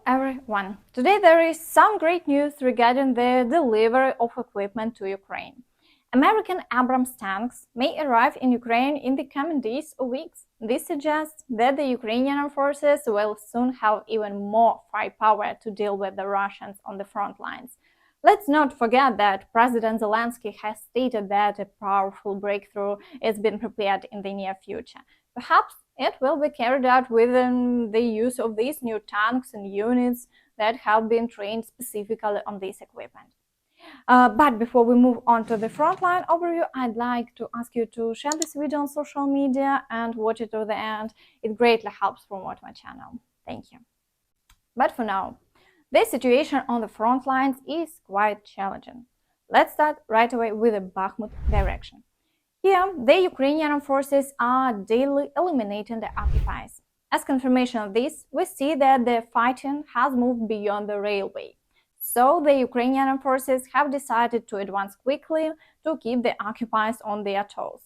everyone! Today there is some great news regarding the delivery of equipment to Ukraine. American Abrams tanks may arrive in Ukraine in the coming days or weeks. This suggests that the Ukrainian forces will soon have even more firepower to deal with the Russians on the front lines. Let's not forget that President Zelensky has stated that a powerful breakthrough is being prepared in the near future. Perhaps it will be carried out within the use of these new tanks and units that have been trained specifically on this equipment. But before we move on to the frontline overview, I'd like to ask you to share this video on social media and watch it to the end. It greatly helps promote my channel. Thank you. But for now, the situation on the front lines is quite challenging. Let's start right away with the Bakhmut direction. Here, the Ukrainian forces are daily eliminating the occupiers. As confirmation of this, we see that the fighting has moved beyond the railway. So the Ukrainian forces have decided to advance quickly to keep the occupiers on their toes.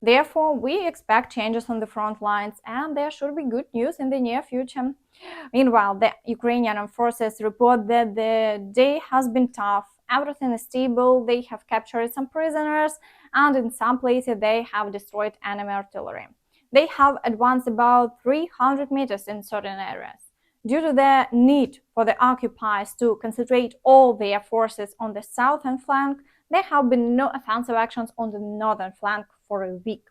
Therefore, we expect changes on the front lines, and there should be good news in the near future. Meanwhile, the Ukrainian forces report that the day has been tough. Everything is stable, they have captured some prisoners, and in some places they have destroyed enemy artillery. They have advanced about 300 meters in certain areas. Due to the need for the occupiers to concentrate all their forces on the southern flank, there have been no offensive actions on the northern flank for a week.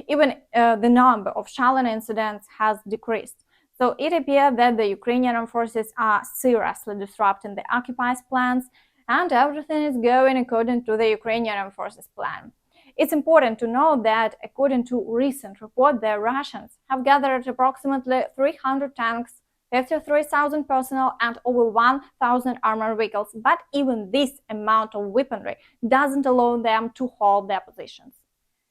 Even the number of shelling incidents has decreased. So it appears that the Ukrainian forces are seriously disrupting the occupiers' plans, and everything is going according to the Ukrainian forces' plan. It's important to note that, according to recent report, the Russians have gathered approximately 300 tanks, 53,000 personnel, and over 1,000 armored vehicles, but even this amount of weaponry doesn't allow them to hold their positions.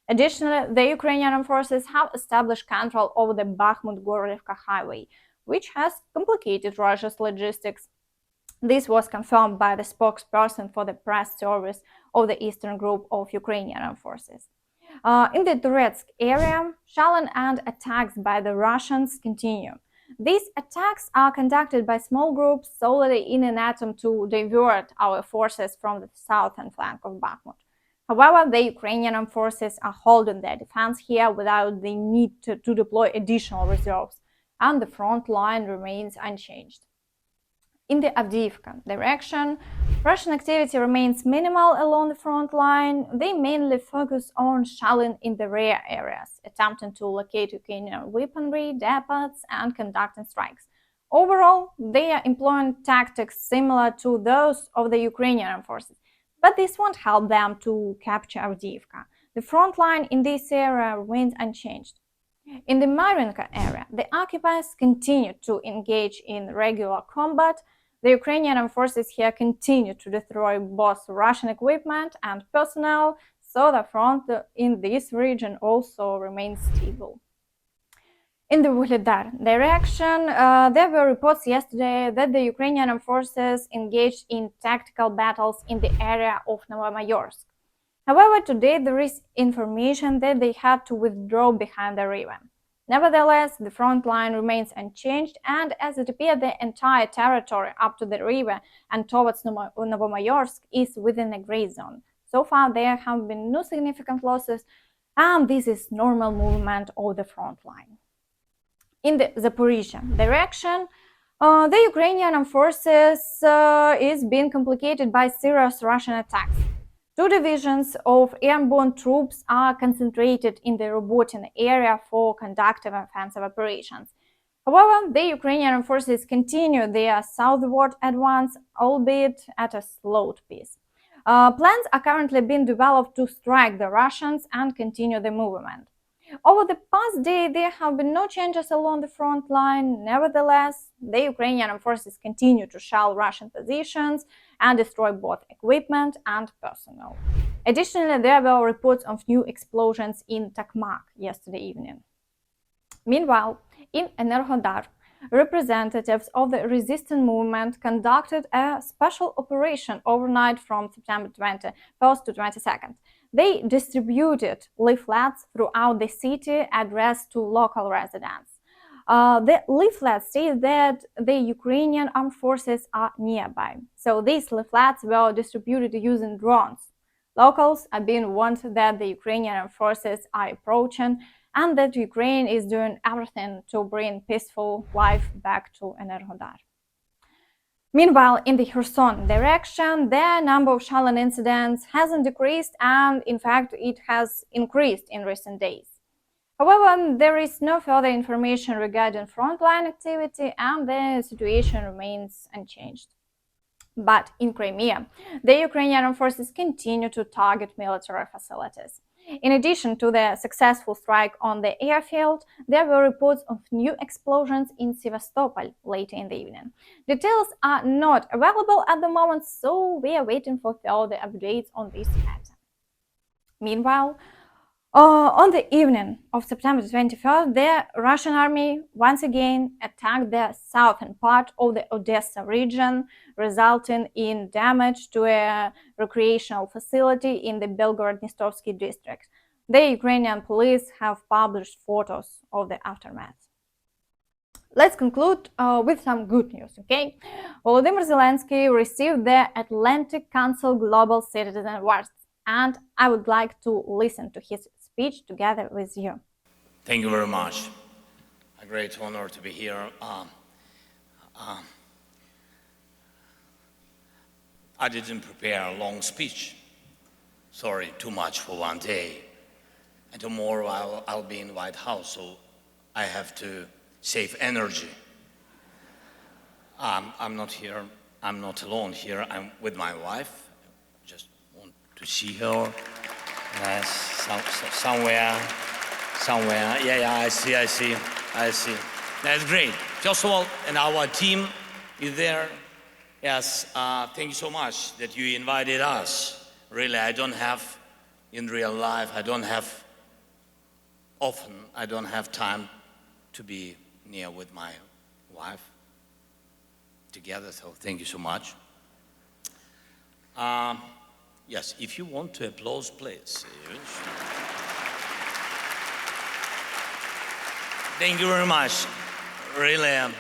Additionally, the Ukrainian forces have established control over the Bakhmut-Gorivka highway, which has complicated Russia's logistics. This was confirmed by the spokesperson for the press service of the Eastern Group of Ukrainian forces. In the Donetsk area, shelling and attacks by the Russians continue. These attacks are conducted by small groups solely in an attempt to divert our forces from the southern flank of Bakhmut. However, the Ukrainian forces are holding their defense here without the need to deploy additional reserves, and the front line remains unchanged. In the Avdiivka direction, Russian activity remains minimal along the front line. They mainly focus on shelling in the rear areas, attempting to locate Ukrainian weaponry, depots, and conducting strikes. Overall, they are employing tactics similar to those of the Ukrainian forces, but this won't help them to capture Avdiivka. The front line in this area remains unchanged. In the Marinka area, the occupiers continue to engage in regular combat. The Ukrainian forces here continue to destroy both Russian equipment and personnel, so the front in this region also remains stable. In the Energodar direction, there were reports yesterday that the Ukrainian forces engaged in tactical battles in the area of Novomayorsk. However, today there is information that they had to withdraw behind the river. Nevertheless, the front line remains unchanged, and as it appears, the entire territory up to the river and towards Novomayorsk is within a gray zone. So far, there have been no significant losses, and this is normal movement of the front line. In the Zaporizhia direction, the Ukrainian forces is being complicated by serious Russian attacks. Two divisions of airborne troops are concentrated in the Robotyne area for conducting offensive operations. However, the Ukrainian forces continue their southward advance, albeit at a slowed pace. Plans are currently being developed to strike the Russians and continue the movement. Over the past day, there have been no changes along the front line. Nevertheless, the Ukrainian forces continue to shell Russian positions and destroy both equipment and personnel. Additionally, there were reports of new explosions in Tokmak yesterday evening. Meanwhile, in Energodar, representatives of the resistance movement conducted a special operation overnight from September 21st to 22nd. They distributed leaflets throughout the city addressed to local residents. The leaflet states that the Ukrainian armed forces are nearby. So these leaflets were distributed using drones. Locals are being warned that the Ukrainian armed forces are approaching and that Ukraine is doing everything to bring peaceful life back to Energodar. Meanwhile, in the Kherson direction, the number of shelling incidents hasn't decreased, and in fact, it has increased in recent days. However, there is no further information regarding frontline activity, and the situation remains unchanged. But in Crimea, the Ukrainian armed forces continue to target military facilities. In addition to the successful strike on the airfield, there were reports of new explosions in Sevastopol later in the evening. Details are not available at the moment, so we are waiting for further updates on this matter. Meanwhile, on the evening of September 21st, the Russian army once again attacked the southern part of the Odessa region, resulting in damage to a recreational facility in the Belgorod-Dnistrovsky district. The Ukrainian police have published photos of the aftermath. Let's conclude with some good news, okay? Volodymyr Zelensky received the Atlantic Council Global Citizen Award, and I would like to listen to his speech together with you. Thank you very much. A great honor to be here. I didn't prepare a long speech. Sorry, too much for one day. And tomorrow I'll be in White House, so I have to save energy. I'm not here. I'm not alone here. I'm with my wife. Just want to see her. Yes, somewhere. Yeah, I see. That's great. First of all, and our team is there. Yes, thank you so much that you invited us. Really, I don't have, in real life, I don't have time to be near with my wife together, so thank you so much. Yes, if you want to applause, please. Thank you very much. Really,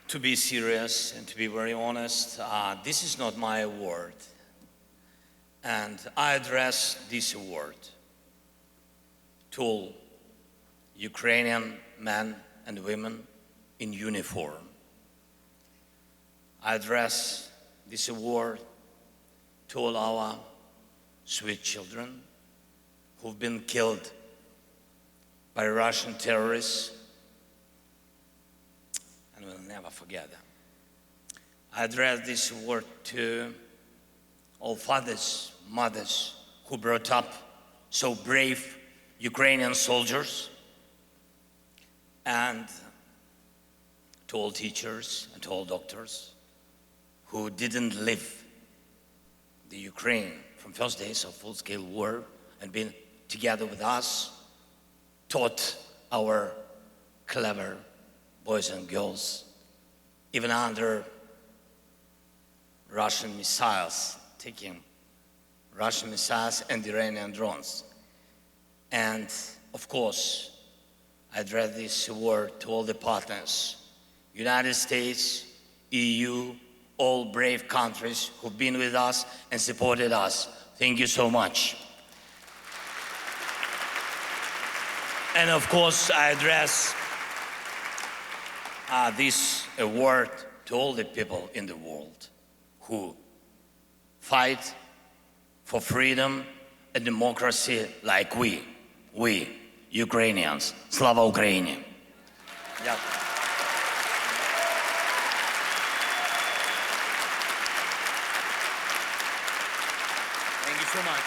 to be serious and to be very honest, this is not my award. And I address this award to all Ukrainian men and women in uniform. I address this award to all our sweet children who've been killed by Russian terrorists, and we'll never forget them. I address this award to all fathers, mothers who brought up so brave Ukrainian soldiers, and to all teachers and to all doctors who didn't leave the Ukraine from first days of full-scale war and been together with us, taught our clever boys and girls, even under Russian missiles, taking Russian missiles and Iranian drones. And of course, I address this award to all the partners, United States, EU, all brave countries who've been with us and supported us. Thank you so much. And of course, I address this award to all the people in the world who fight for freedom and democracy like we Ukrainians. Slava Ukraini! Yeah. Thank you so much.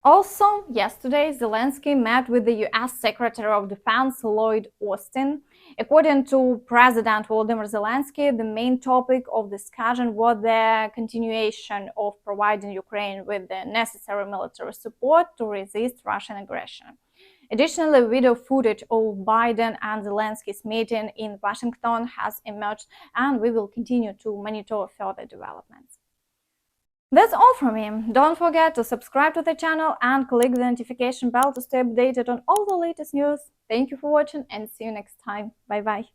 Also, yesterday, Zelensky met with the US Secretary of Defense Lloyd Austin. According to President Volodymyr Zelensky, the main topic of discussion was the continuation of providing Ukraine with the necessary military support to resist Russian aggression. Additionally, video footage of Biden and Zelensky's meeting in Washington has emerged, and we will continue to monitor further developments. That's all from me. Don't forget to subscribe to the channel and click the notification bell to stay updated on all the latest news. Thank you for watching and see you next time. Bye bye.